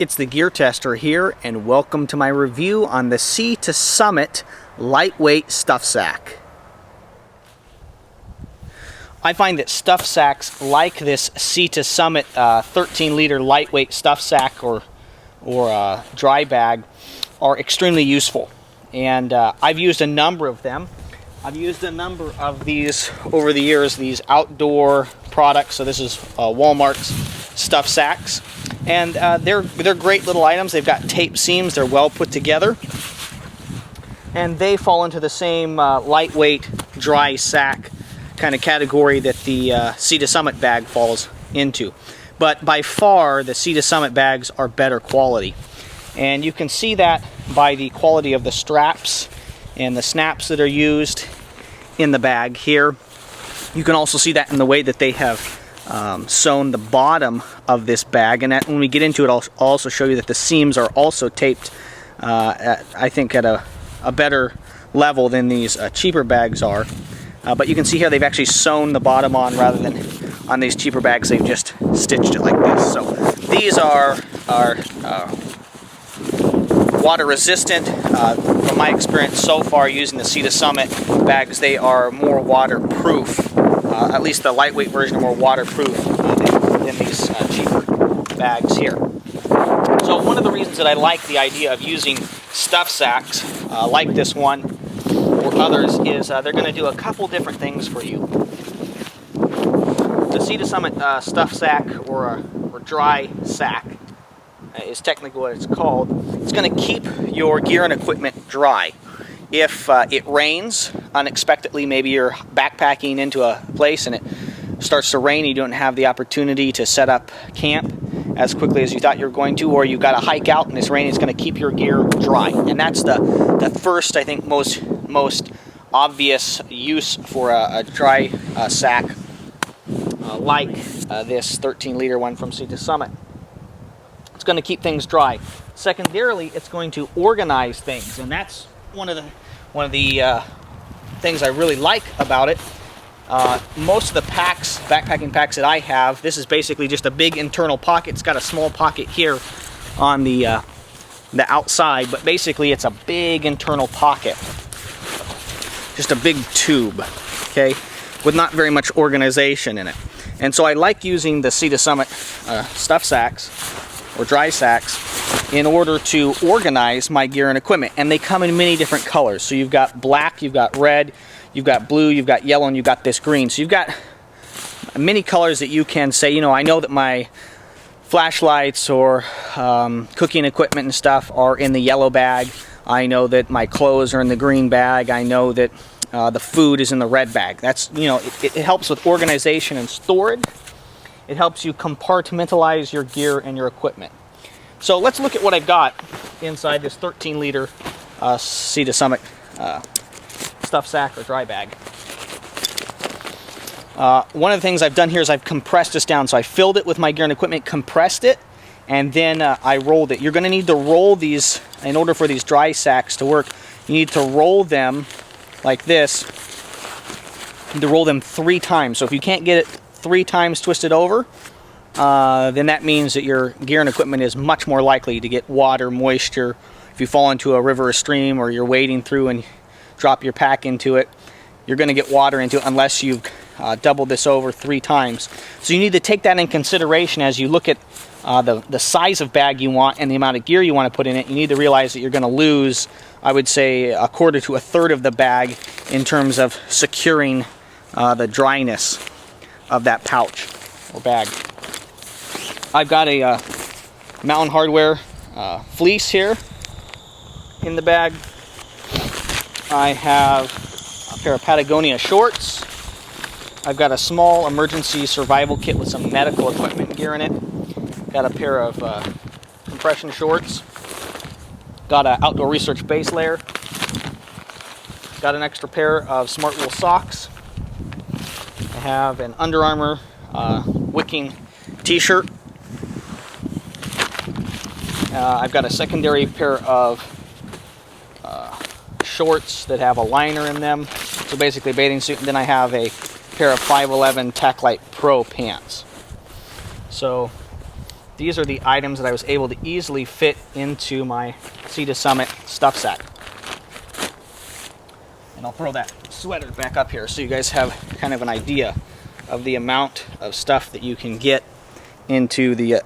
It's the Gear Tester here, and welcome to my review on the Sea to Summit lightweight stuff sack. I find that stuff sacks like this Sea to Summit 13-liter lightweight stuff sack or dry bag are extremely useful, and I've used a number of them. I've used a number of these over the years, these outdoor products. So this is Walmart's stuff sacks, and they're great little items. They've got tape seams, they're well put together, and they fall into the same lightweight dry sack kind of category that the Sea to Summit bag falls into. But by far the Sea to Summit bags are better quality, and you can see that by the quality of the straps and the snaps that are used in the bag here. You can also see that in the way that they have sewn the bottom of this bag, and when we get into it, I'll also show you that the seams are also taped I think at a better level than these cheaper bags are. But you can see here they've actually sewn the bottom on rather than on these cheaper bags they've just stitched it like this. So these are water resistant. From my experience so far using the Sea to Summit bags, they are more waterproof. At least the lightweight version are more waterproof than these cheaper bags here. So one of the reasons that I like the idea of using stuff sacks like this one or others is they're going to do a couple different things for you. The Sea to Summit stuff sack or dry sack is technically what it's called. It's going to keep your gear and equipment dry. If it rains unexpectedly, maybe you're backpacking into a place and it starts to rain, you don't have the opportunity to set up camp as quickly as you thought you were going to, or you've got to hike out and it's raining, it's going to keep your gear dry. And that's the first, I think, most obvious use for a dry sack like this 13-liter one from Sea to Summit. It's going to keep things dry. Secondarily, it's going to organize things, and that's one of the things I really like about it. Most of the packs, backpacking packs that I have, this is basically just a big internal pocket. It's got a small pocket here on the outside, but basically it's a big internal pocket, just a big tube, okay, with not very much organization in it. And so I like using the Sea to Summit stuff sacks or dry sacks in order to organize my gear and equipment. And they come in many different colors. So you've got black, you've got red, you've got blue, you've got yellow, and you've got this green. So you've got many colors that you can say, you know, I know that my flashlights or cooking equipment and stuff are in the yellow bag. I know that my clothes are in the green bag. I know that the food is in the red bag. That's, you know, it helps with organization and storage. It helps you compartmentalize your gear and your equipment. So let's look at what I've got inside this 13-liter Sea to Summit stuff sack or dry bag. One of the things I've done here is I've compressed this down. So I filled it with my gear and equipment, compressed it, and then I rolled it. You're going to need to roll these in order for these dry sacks to work. You need to roll them like this. You need to roll them 3 times. So if you can't get it 3 times twisted over, then that means that your gear and equipment is much more likely to get water, moisture. If you fall into a river or stream, or you're wading through and drop your pack into it, you're going to get water into it unless you've doubled this over 3 times. So you need to take that in consideration as you look at the size of bag you want and the amount of gear you want to put in it. You need to realize that you're going to lose, I would say, 1/4 to 1/3 of the bag in terms of securing the dryness of that pouch or bag. I've got a Mountain Hardwear fleece here in the bag. I have a pair of Patagonia shorts. I've got a small emergency survival kit with some medical equipment gear in it. Got a pair of compression shorts. Got an outdoor research base layer. Got an extra pair of smart wool socks. I have an Under Armour wicking t-shirt. I've got a secondary pair of shorts that have a liner in them, so basically a bathing suit, and then I have a pair of 511 Taclite Pro pants. So these are the items that I was able to easily fit into my Sea to Summit stuff sack. And I'll throw that sweater back up here so you guys have kind of an idea of the amount of stuff that you can get into the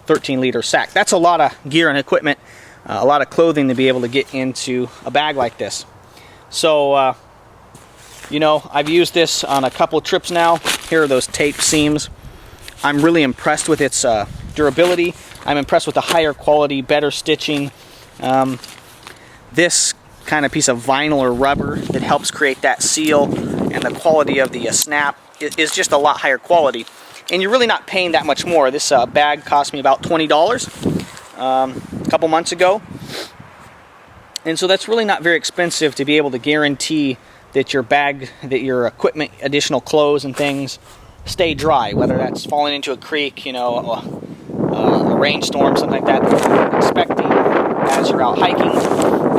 13-liter sack. That's a lot of gear and equipment, a lot of clothing to be able to get into a bag like this. So, you know, I've used this on a couple trips now. Here are those tape seams. I'm really impressed with its durability. I'm impressed with the higher quality, better stitching. This kind of piece of vinyl or rubber that helps create that seal, and the quality of the snap is just a lot higher quality. And you're really not paying that much more. This bag cost me about $20 a couple months ago. And so that's really not very expensive to be able to guarantee that your bag, that your equipment, additional clothes and things stay dry, whether that's falling into a creek, you know, a rainstorm, something like that you're expecting as you're out hiking.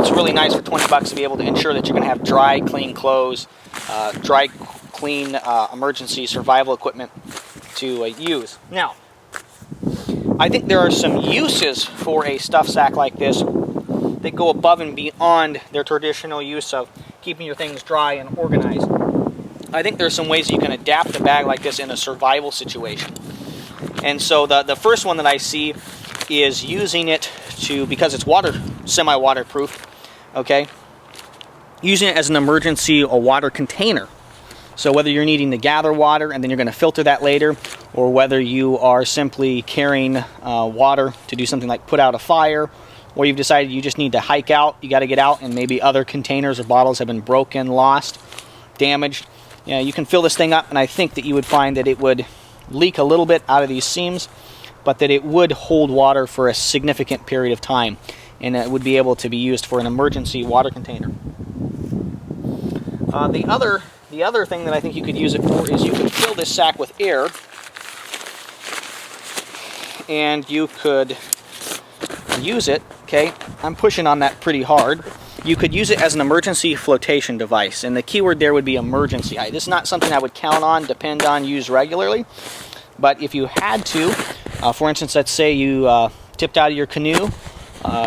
It's really nice for $20 to be able to ensure that you're going to have dry, clean clothes, dry, clean emergency survival equipment to use. Now, I think there are some uses for a stuff sack like this that go above and beyond their traditional use of keeping your things dry and organized. I think there's some ways you can adapt a bag like this in a survival situation. And so the first one that I see is using it to, because it's semi-waterproof, okay, using it as an emergency water container. So whether you're needing to gather water and then you're going to filter that later, or whether you are simply carrying water to do something like put out a fire, or you've decided you just need to hike out, you got to get out, and maybe other containers or bottles have been broken, lost, damaged. You know, you can fill this thing up, and I think that you would find that it would leak a little bit out of these seams, but that it would hold water for a significant period of time, and it would be able to be used for an emergency water container. The other thing that I think you could use it for is you could fill this sack with air, and you could use it, okay, I'm pushing on that pretty hard. You could use it as an emergency flotation device, and the keyword there would be emergency. This is not something I would count on, depend on, use regularly, but if you had to, for instance, let's say you tipped out of your canoe,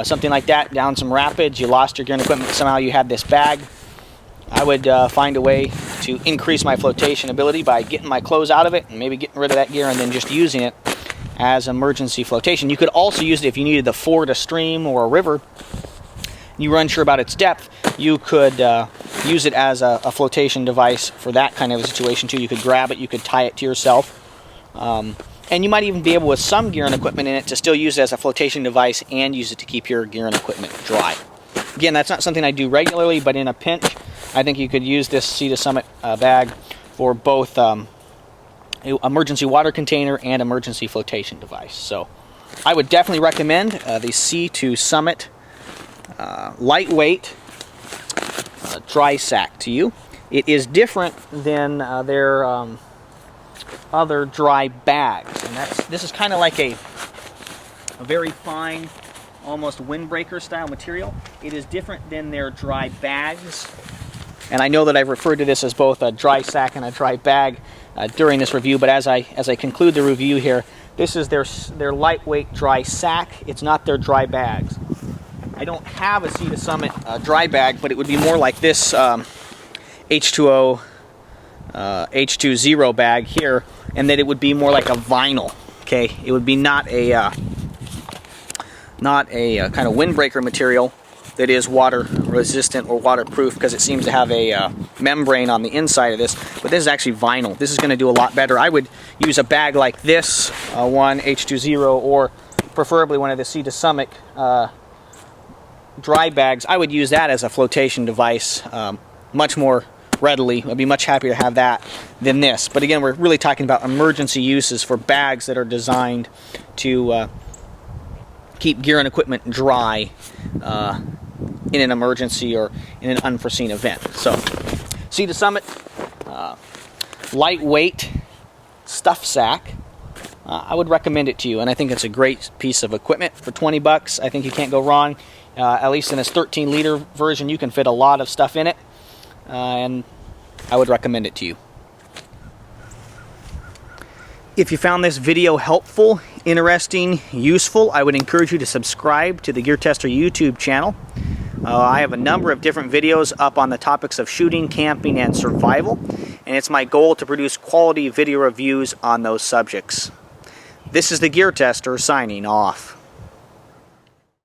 something like that, down some rapids, you lost your gear and equipment, somehow you had this bag, I would find a way to increase my flotation ability by getting my clothes out of it and maybe getting rid of that gear and then just using it as emergency flotation. You could also use it if you needed to ford a stream or a river, you were unsure about its depth, you could use it as a flotation device for that kind of a situation too. You could grab it, you could tie it to yourself, and you might even be able, with some gear and equipment in it, to still use it as a flotation device and use it to keep your gear and equipment dry. Again, that's not something I do regularly, but in a pinch, I think you could use this Sea to Summit bag for both emergency water container and emergency flotation device. So I would definitely recommend the Sea to Summit lightweight dry sack to you. It is different than their other dry bags, and this is kind of like a very fine, almost windbreaker style material. It is different than their dry bags, and I know that I've referred to this as both a dry sack and a dry bag during this review, but as I conclude the review here, this is their lightweight dry sack. It's not their dry bags. I don't have a Sea to Summit dry bag, but it would be more like this H2O H20 bag here, and that it would be more like a vinyl. Okay, it would be not a kind of windbreaker material that is water resistant or waterproof, because it seems to have a membrane on the inside of this, but this is actually vinyl. This is going to do a lot better. I would use a bag like this, one H20, or preferably one of the Sea to Summit dry bags. I would use that as a flotation device much more readily. I'd be much happier to have that than this. But again, we're really talking about emergency uses for bags that are designed to keep gear and equipment dry in an emergency or in an unforeseen event. So, Sea to Summit lightweight stuff sack. I would recommend it to you, and I think it's a great piece of equipment for $20. I think you can't go wrong. At least in this 13-liter version, you can fit a lot of stuff in it, and I would recommend it to you. If you found this video helpful, interesting, useful, I would encourage you to subscribe to the TheGearTester YouTube channel. I have a number of different videos up on the topics of shooting, camping, and survival, and it's my goal to produce quality video reviews on those subjects. This is the TheGearTester signing off.